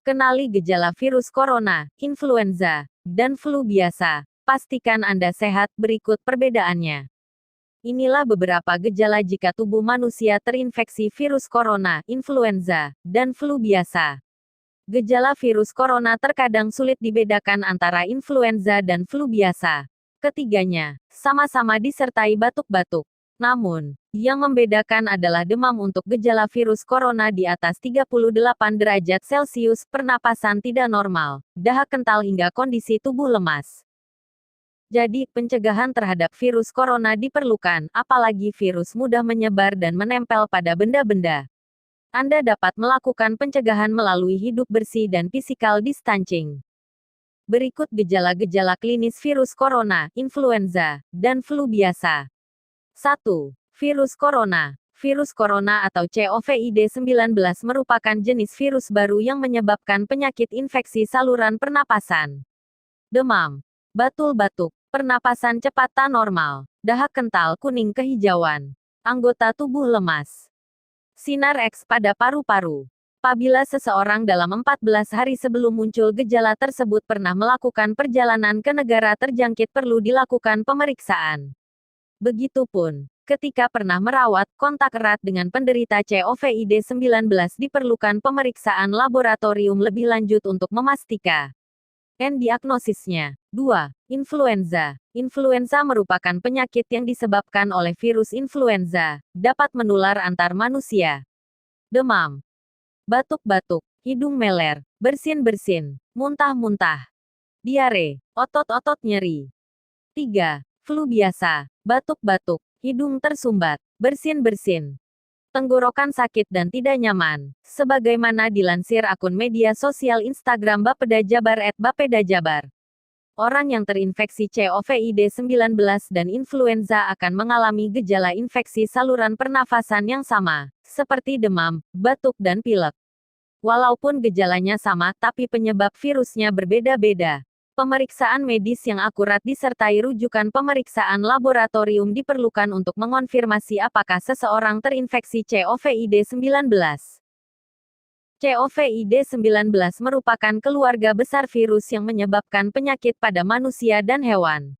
Kenali gejala virus corona, influenza, dan flu biasa. Pastikan Anda sehat. Berikut perbedaannya. Inilah beberapa gejala jika tubuh manusia terinfeksi virus corona, influenza, dan flu biasa. Gejala virus corona terkadang sulit dibedakan antara influenza dan flu biasa. Ketiganya sama-sama disertai batuk-batuk. Namun, yang membedakan adalah demam untuk gejala virus corona di atas 38 derajat Celcius, pernapasan tidak normal, dahak kental hingga kondisi tubuh lemas. Jadi, pencegahan terhadap virus corona diperlukan, apalagi virus mudah menyebar dan menempel pada benda-benda. Anda dapat melakukan pencegahan melalui hidup bersih dan physical distancing. Berikut gejala-gejala klinis virus corona, influenza, dan flu biasa. 1. Virus corona. Virus corona atau COVID-19 merupakan jenis virus baru yang menyebabkan penyakit infeksi saluran pernapasan. Demam, batul-batuk, pernapasan cepat tak normal, dahak kental kuning kehijauan, anggota tubuh lemas. Sinar X pada paru-paru. Apabila seseorang dalam 14 hari sebelum muncul gejala tersebut pernah melakukan perjalanan ke negara terjangkit perlu dilakukan pemeriksaan. Begitupun, ketika pernah merawat kontak erat dengan penderita COVID-19 diperlukan pemeriksaan laboratorium lebih lanjut untuk memastikan diagnosisnya. 2. Influenza. Influenza merupakan penyakit yang disebabkan oleh virus influenza, dapat menular antar manusia. Demam, batuk-batuk, hidung meler, bersin-bersin, muntah-muntah, diare, otot-otot nyeri. 3. Flu biasa, batuk-batuk, hidung tersumbat, bersin-bersin, tenggorokan sakit dan tidak nyaman, sebagaimana dilansir akun media sosial Instagram Bapeda Jabar @bapeda_jabar. Orang yang terinfeksi COVID-19 dan influenza akan mengalami gejala infeksi saluran pernafasan yang sama, seperti demam, batuk dan pilek. Walaupun gejalanya sama, tapi penyebab virusnya berbeda-beda. Pemeriksaan medis yang akurat disertai rujukan pemeriksaan laboratorium diperlukan untuk mengonfirmasi apakah seseorang terinfeksi COVID-19. COVID-19 merupakan keluarga besar virus yang menyebabkan penyakit pada manusia dan hewan.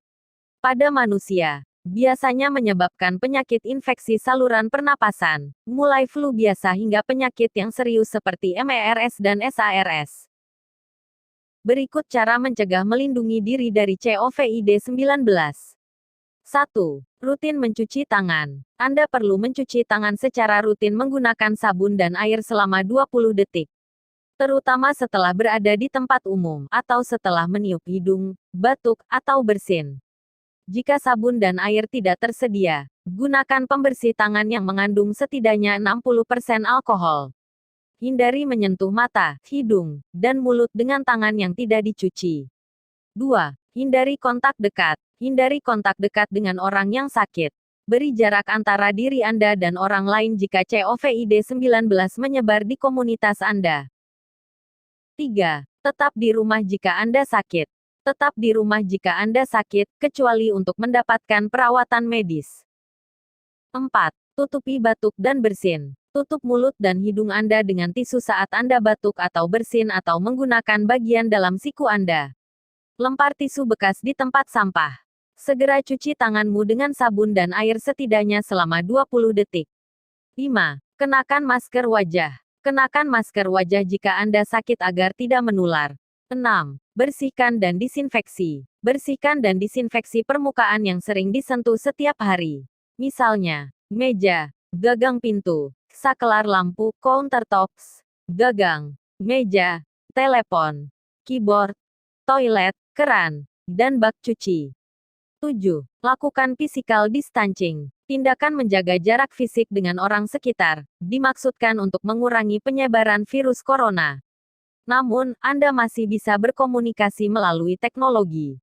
Pada manusia, biasanya menyebabkan penyakit infeksi saluran pernapasan, mulai flu biasa hingga penyakit yang serius seperti MERS dan SARS. Berikut cara mencegah melindungi diri dari COVID-19. 1. Rutin mencuci tangan. Anda perlu mencuci tangan secara rutin menggunakan sabun dan air selama 20 detik. Terutama setelah berada di tempat umum, atau setelah meniup hidung, batuk, atau bersin. Jika sabun dan air tidak tersedia, gunakan pembersih tangan yang mengandung setidaknya 60% alkohol. Hindari menyentuh mata, hidung, dan mulut dengan tangan yang tidak dicuci. 2. Hindari kontak dekat. Hindari kontak dekat dengan orang yang sakit. Beri jarak antara diri Anda dan orang lain jika COVID-19 menyebar di komunitas Anda. 3. Tetap di rumah jika Anda sakit. Tetap di rumah jika Anda sakit, kecuali untuk mendapatkan perawatan medis. 4. Tutupi batuk dan bersin. Tutup mulut dan hidung Anda dengan tisu saat Anda batuk atau bersin atau menggunakan bagian dalam siku Anda. Lempar tisu bekas di tempat sampah. Segera cuci tanganmu dengan sabun dan air setidaknya selama 20 detik. 5. Kenakan masker wajah. Kenakan masker wajah jika Anda sakit agar tidak menular. 6. Bersihkan dan disinfeksi. Bersihkan dan disinfeksi permukaan yang sering disentuh setiap hari. Misalnya, meja, gagang pintu, saklar lampu, countertops, gagang, meja, telepon, keyboard, toilet, keran, dan bak cuci. 7. Lakukan physical distancing. Tindakan menjaga jarak fisik dengan orang sekitar, dimaksudkan untuk mengurangi penyebaran virus corona. Namun, Anda masih bisa berkomunikasi melalui teknologi.